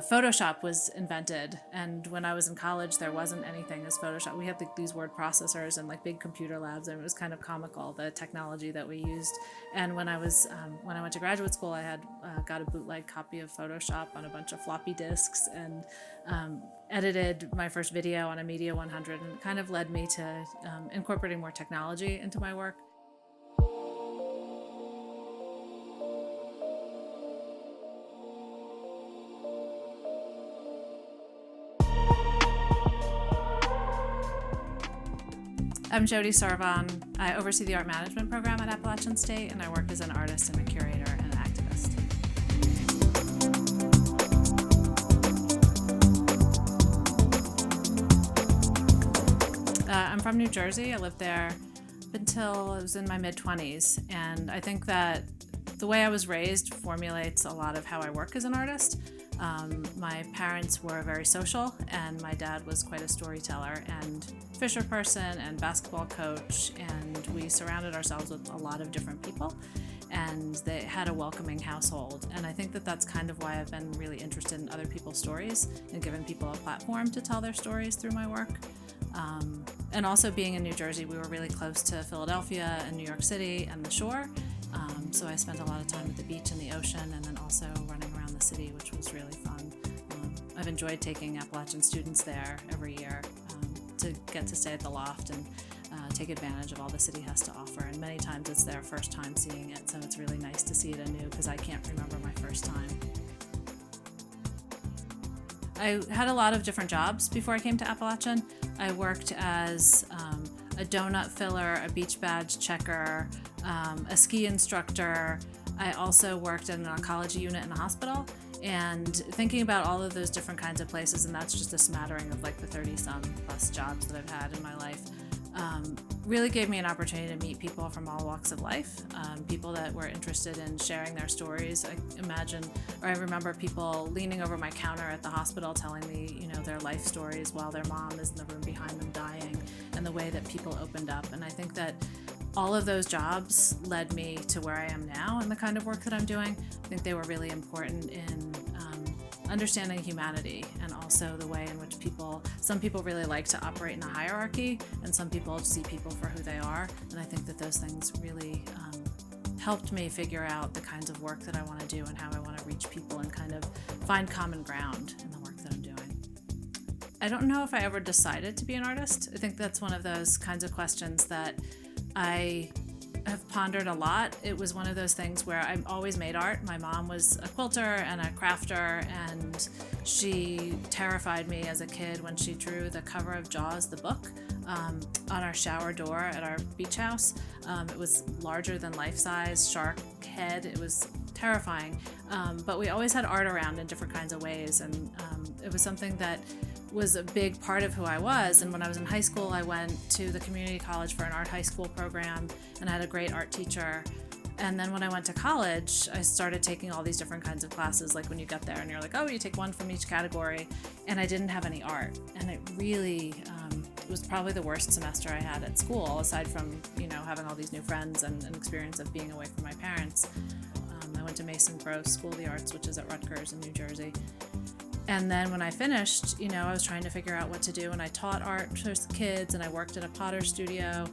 Photoshop was invented, and when I was in college, there wasn't anything as Photoshop. We had these word processors and like big computer labs, and it was kind of comical, the technology that we used. And when I went to graduate school, I had got a bootleg copy of Photoshop on a bunch of floppy disks, and edited my first video on a Media 100, and it kind of led me to incorporating more technology into my work. I'm Jody Servon. I oversee the art management program at Appalachian State, and I work as an artist and a curator and an activist. I'm from New Jersey. I lived there until I was in my mid-20s, and I think that the way I was raised formulates a lot of how I work as an artist. My parents were very social, and my dad was quite a storyteller and fisher person and basketball coach, and we surrounded ourselves with a lot of different people, and they had a welcoming household. And I think that that's kind of why I've been really interested in other people's stories and giving people a platform to tell their stories through my work. And also being in New Jersey, we were really close to Philadelphia and New York City and the shore. So I spent a lot of time at the beach and the ocean, and then also running around the city, which was really fun. I've enjoyed taking Appalachian students there every year to get to stay at the loft and take advantage of all the city has to offer. And many times it's their first time seeing it, so it's really nice to see it anew because I can't remember my first time. I had a lot of different jobs before I came to Appalachian. I worked as a donut filler, a beach badge checker, a ski instructor. I also worked in an oncology unit in a hospital, and thinking about all of those different kinds of places, and that's just a smattering of like the 30-some plus jobs that I've had in my life, really gave me an opportunity to meet people from all walks of life, people that were interested in sharing their stories. I remember people leaning over my counter at the hospital telling me, their life stories while their mom is in the room behind them dying, and the way that people opened up. And I think that all of those jobs led me to where I am now and the kind of work that I'm doing. I think they were really important in understanding humanity, and also the way in which some people really like to operate in a hierarchy, and some people see people for who they are. And I think that those things really helped me figure out the kinds of work that I want to do and how I want to reach people and kind of find common ground in the work that I'm doing. I don't know if I ever decided to be an artist. I think that's one of those kinds of questions that I have pondered a lot. It was one of those things where I've always made art. My mom was a quilter and a crafter, and she terrified me as a kid when she drew the cover of Jaws, the book, on our shower door at our beach house. It was larger than life-size, shark head. It was terrifying. But we always had art around in different kinds of ways, and it was something that was a big part of who I was. And when I was in high school, I went to the community college for an art high school program, and I had a great art teacher. And then when I went to college, I started taking all these different kinds of classes, like when you get there and you're like, oh, you take one from each category, and I didn't have any art. And it really was probably the worst semester I had at school, aside from having all these new friends and an experience of being away from my parents. I went to Mason Gross School of the Arts, which is at Rutgers in New Jersey. And then when I finished, I was trying to figure out what to do, and I taught art to kids, and I worked at a potter studio,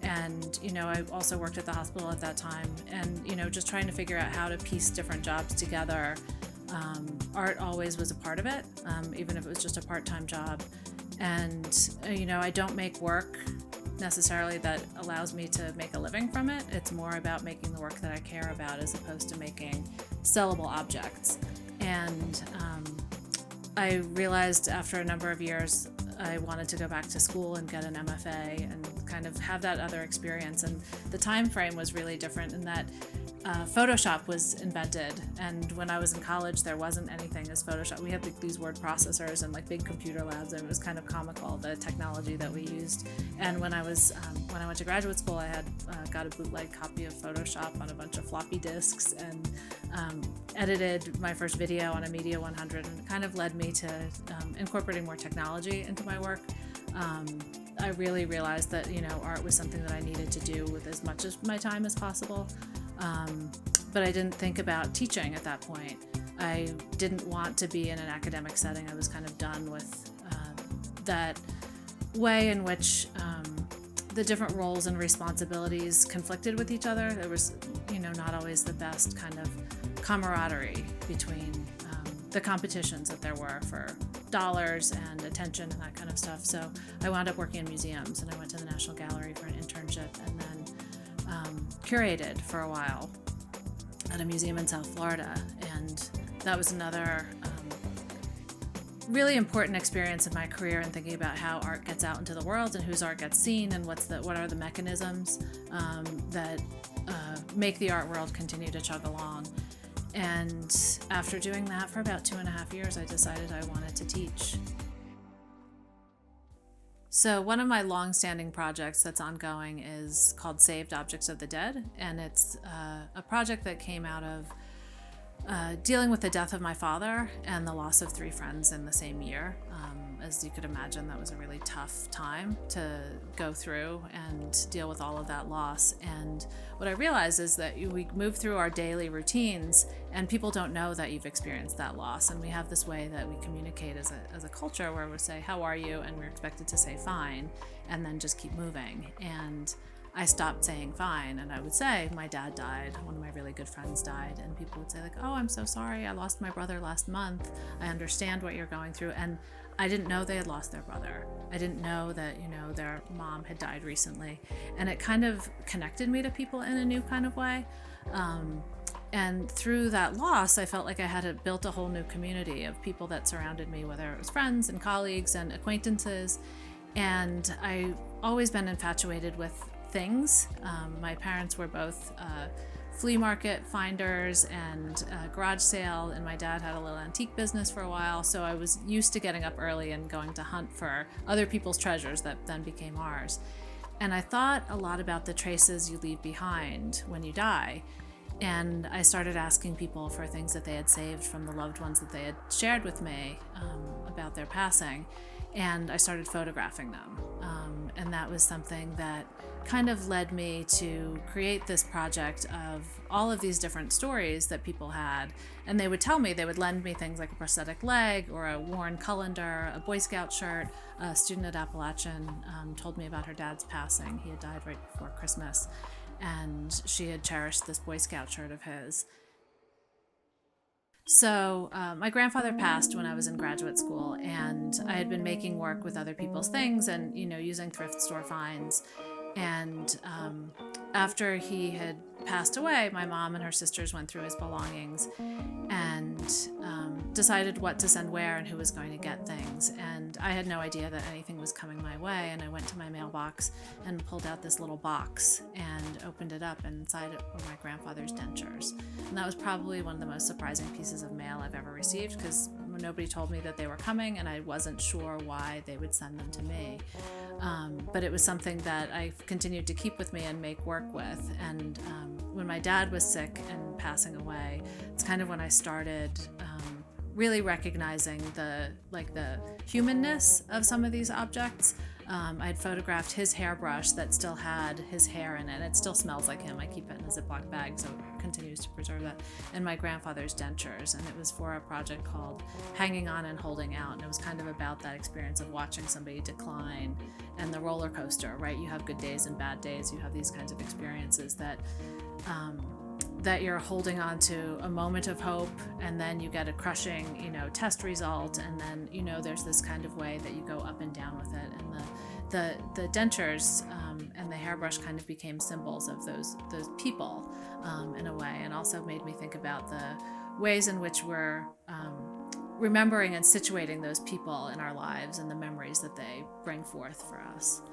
and I also worked at the hospital at that time, and just trying to figure out how to piece different jobs together. Art always was a part of it, even if it was just a part-time job. And I don't make work necessarily that allows me to make a living from it. It's more about making the work that I care about as opposed to making sellable objects. And I realized after a number of years I wanted to go back to school and get an MFA and kind of have that other experience. And the time frame was really different in that Photoshop was invented, and when I was in college, there wasn't anything as Photoshop. We had these word processors and like big computer labs, and it was kind of comical, the technology that we used. And when I went to graduate school, I had got a bootleg copy of Photoshop on a bunch of floppy disks, and edited my first video on a Media 100, and it kind of led me to incorporating more technology into my work. I really realized that art was something that I needed to do with as much of my time as possible. But I didn't think about teaching at that point. I didn't want to be in an academic setting. I was kind of done with that way in which the different roles and responsibilities conflicted with each other. There was, not always the best kind of camaraderie between the competitions that there were for dollars and attention and that kind of stuff. So I wound up working in museums, and I went to the National Gallery for an internship, and then curated for a while at a museum in South Florida. And that was another really important experience in my career in thinking about how art gets out into the world and whose art gets seen, and what are the mechanisms that make the art world continue to chug along. And after doing that for about 2.5 years, I decided I wanted to teach. So one of my long-standing projects that's ongoing is called Saved Objects of the Dead, and it's a project that came out of dealing with the death of my father and the loss of 3 friends in the same year. As you could imagine, that was a really tough time to go through and deal with all of that loss. And what I realized is that we move through our daily routines and people don't know that you've experienced that loss. And we have this way that we communicate as a culture where we say, "How are you?" And we're expected to say fine, and then just keep moving. And I stopped saying fine, and I would say, "My dad died, one of my really good friends died," and people would say like, "Oh, I'm so sorry, I lost my brother last month. I understand what you're going through." And I didn't know they had lost their brother. I didn't know that, their mom had died recently. And it kind of connected me to people in a new kind of way. And through that loss, I felt like I had built a whole new community of people that surrounded me, whether it was friends and colleagues and acquaintances. And I've always been infatuated with things. My parents were both flea market finders and garage sale, and my dad had a little antique business for a while, so I was used to getting up early and going to hunt for other people's treasures that then became ours. And I thought a lot about the traces you leave behind when you die, and I started asking people for things that they had saved from the loved ones that they had shared with me about their passing, and I started photographing them. And that was something that kind of led me to create this project of all of these different stories that people had. And they would tell me, they would lend me things like a prosthetic leg or a worn colander, a Boy Scout shirt. A student at Appalachian told me about her dad's passing. He had died right before Christmas, and she had cherished this Boy Scout shirt of his. So my grandfather passed when I was in graduate school, and I had been making work with other people's things and, using thrift store finds. And after he had passed away, my mom and her sisters went through his belongings and decided what to send where and who was going to get things. And I had no idea that anything was coming my way. And I went to my mailbox and pulled out this little box and opened it up, and inside it were my grandfather's dentures. And that was probably one of the most surprising pieces of mail I've ever received, because nobody told me that they were coming, and I wasn't sure why they would send them to me. But it was something that I continued to keep with me and make work with. And when my dad was sick and passing away, it's kind of when I started really recognizing the humanness of some of these objects. I had photographed his hairbrush that still had his hair in it. It still smells like him. I keep it in a Ziploc bag, so it continues to preserve that. And my grandfather's dentures, and it was for a project called Hanging On and Holding Out. And it was kind of about that experience of watching somebody decline and the roller coaster, right? You have good days and bad days. You have these kinds of experiences that you're holding on to a moment of hope, and then you get a crushing, test result, and then, there's this kind of way that you go up and down with it. And the dentures and the hairbrush kind of became symbols of those people in a way, and also made me think about the ways in which we're remembering and situating those people in our lives and the memories that they bring forth for us.